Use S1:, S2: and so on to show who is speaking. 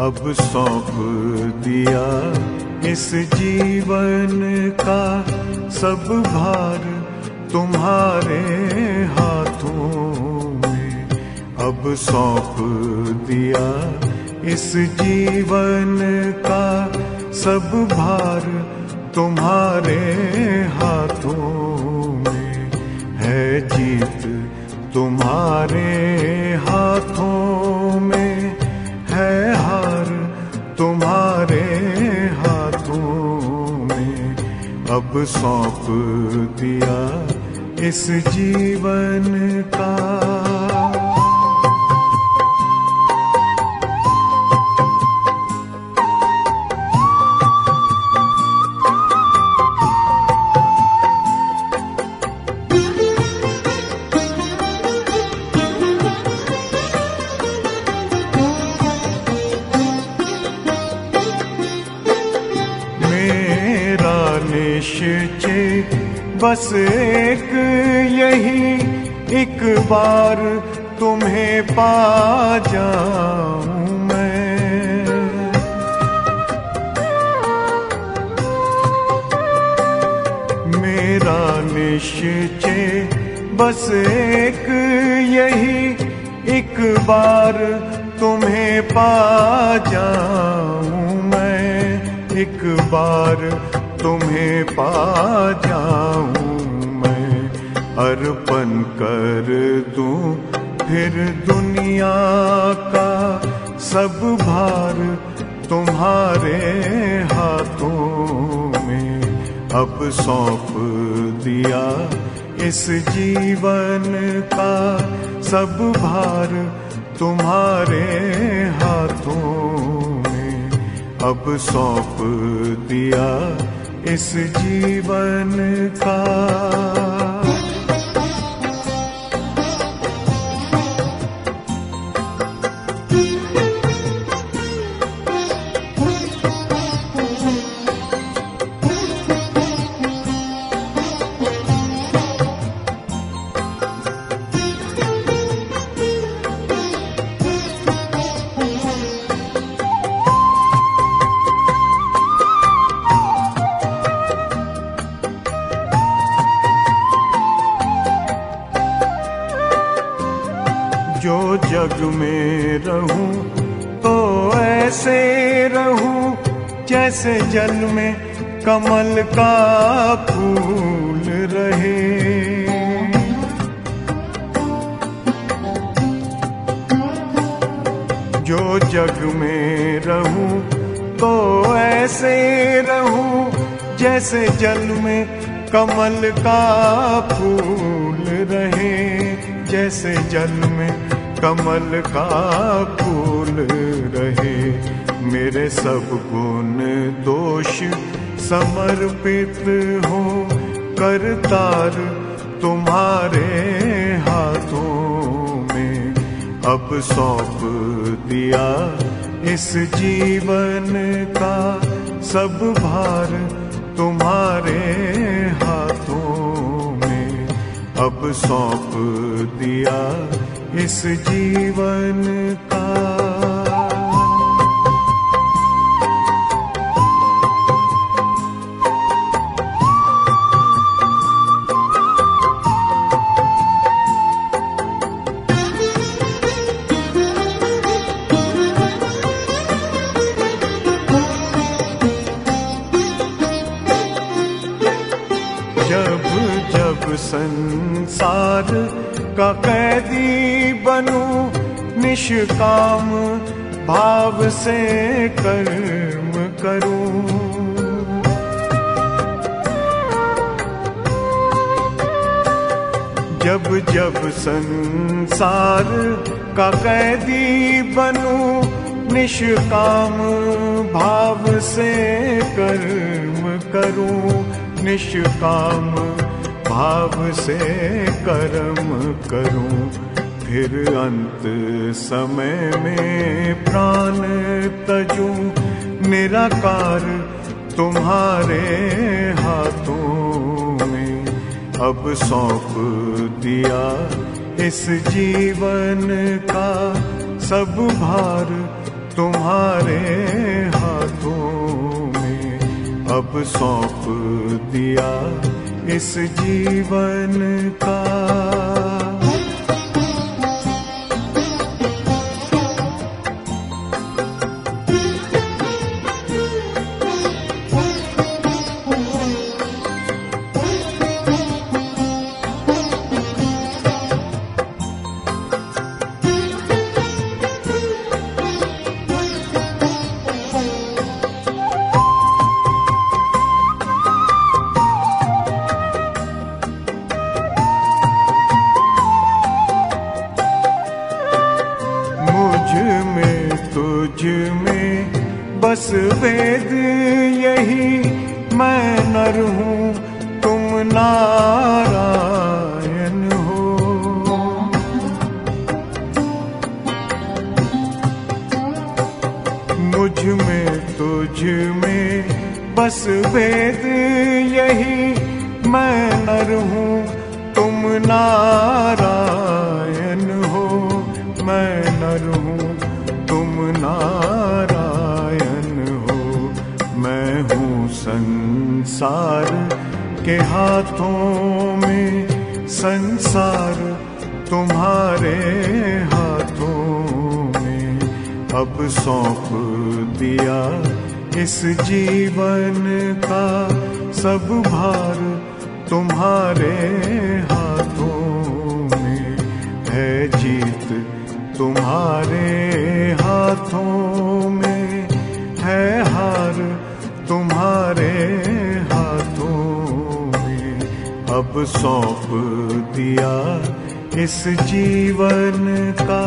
S1: अब सौंप दिया इस जीवन का सब भार तुम्हारे हाथों में। अब सौंप दिया इस जीवन का सब भार तुम्हारे हाथों में। है जीत तुम्हारे हाथों में, है हार तुम्हारे हाथों में। अब सौंप दिया इस जीवन का। निश्चय बस एक यही, एक बार तुम्हें पा जाऊं मैं। मेरा निश्चय बस एक यही, एक बार तुम्हें पा जाऊं मैं। एक बार तुम्हें पा जाऊं मैं। अर्पण कर दूं फिर दुनिया का सब भार तुम्हारे हाथों में। अब सौंप दिया इस जीवन का सब भार तुम्हारे हाथों में। अब सौंप दिया इस जीवन का। जो जग में रहूं तो ऐसे रहूं जैसे जल में कमल का फूल रहे। जो जग में रहूं तो ऐसे रहूं जैसे जल में कमल का फूल रहे। जैसे जल में कमल का फूल रहे। मेरे सब गुण दोष समर्पित हो करतार तुम्हारे हाथों में। अब सौंप दिया इस जीवन का सब भार तुम्हारे हाथों में। अब सौंप दिया इस जीवन का। जब जब संसार का कैदी बनूं, निष्काम भाव से कर्म करूं। जब जब संसार का कैदी बनूं, निष्काम भाव से कर्म करूं। निष्काम भाव से कर्म करूं। फिर अंत समय में प्राण तजूं, निराकार तुम्हारे हाथों में। अब सौंप दिया इस जीवन का सब भार तुम्हारे हाथों में अब सौंप दिया इस जीवन का। तुझ में बस वेद यही, मैं नर हूँ तुम नारायण हो। मुझ में तुझ में बस वेद यही, मैं नर हूँ तुम नारायण हो। मैं नर हूँ तुम नारायण हो। मैं हूँ संसार के हाथों में, संसार तुम्हारे हाथों में अब सौंप दिया इस जीवन का। सब भार तुम्हारे हाथों में है, जीत तुम्हारे हाथों में है, हार तुम्हारे हाथों में अब सौंप दिया इस जीवन का।